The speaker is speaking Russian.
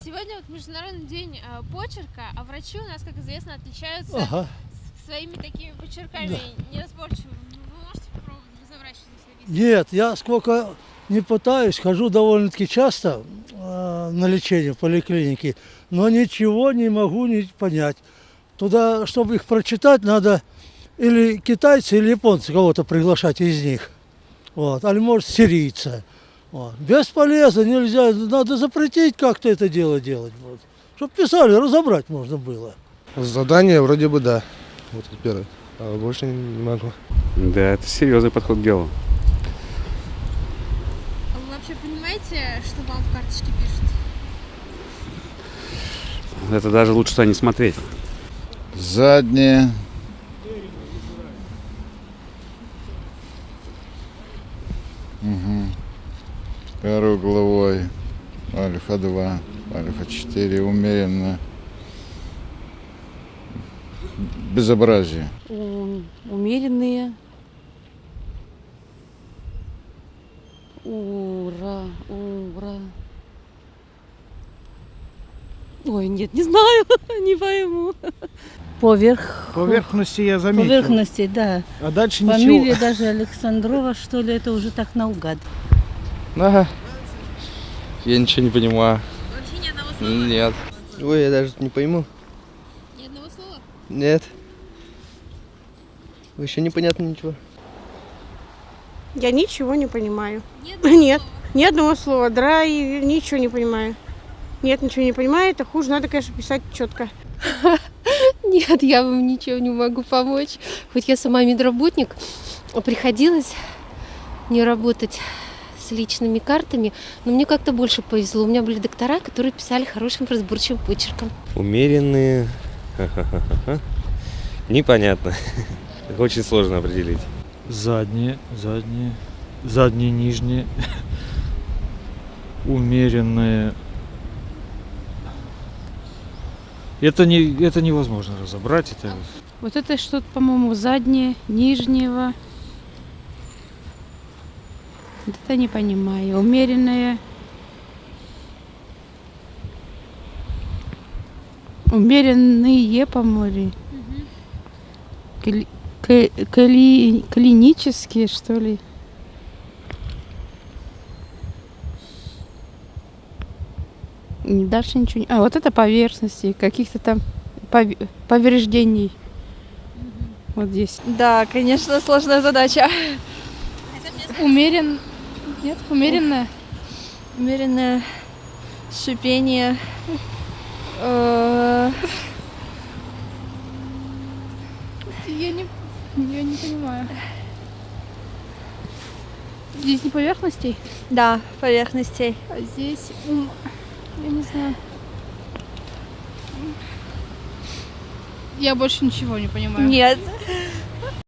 Сегодня вот Международный день почерка, а врачи у нас, как известно, отличаются своими такими почерками неразборчивыми. Вы можете попробовать разобрать, что здесь написано? Нет, я сколько не пытаюсь, хожу довольно-таки часто на лечение в поликлинике, но ничего не могу понять. Туда, чтобы их прочитать, надо или китайцы, или японцы кого-то приглашать из них. Вот. Или, может, сирийца. Вот. Бесполезно, нельзя, надо запретить как-то это дело делать. Вот. Чтобы писали, разобрать можно было. Задание вроде бы да. Вот это первое. А больше не могу. Да, это серьезный подход к делу. А вы вообще понимаете, что вам в карточке пишут? Это даже лучше туда не смотреть. Заднее. Кругловой. Альфа-2, альфа-4. Умеренно. Безобразие. Умеренные. Ура. Ой, нет, не знаю, не пойму. Поверхности я заметил. Поверхности, да. А дальше Фамилия ничего. даже Александрова, что ли, это уже так наугад. Ага. Я ничего не понимаю. Вообще ни одного слова? Нет. Ой, я даже не пойму. Ни одного слова? Нет. Вообще непонятно ничего. Я ничего не понимаю. Нет. Ни одного слова. Драй, ничего не понимаю. Нет, ничего не понимаю. Это хуже, надо, конечно, писать четко. Нет, я вам ничего не могу помочь. Хоть я сама медработник, приходилось не работать с личными картами, но мне как-то больше повезло. У меня были доктора, которые писали хорошим разборчивым почерком. Умеренные. Непонятно. Очень сложно определить. Задние, нижние. Умеренные. Это невозможно разобрать. Вот это что-то, по-моему, заднее, нижнего. Вот это не понимаю. Умеренное. Умеренные, по-моему. Клинические, что ли? Дальше ничего не... А, вот это поверхности, каких-то там повреждений. Вот здесь. Да, конечно, сложная задача. Умеренное. Умеренное шипение. Я не понимаю. Здесь не поверхностей, Да, поверхностей. а здесь я не знаю. Я больше ничего не понимаю. Нет.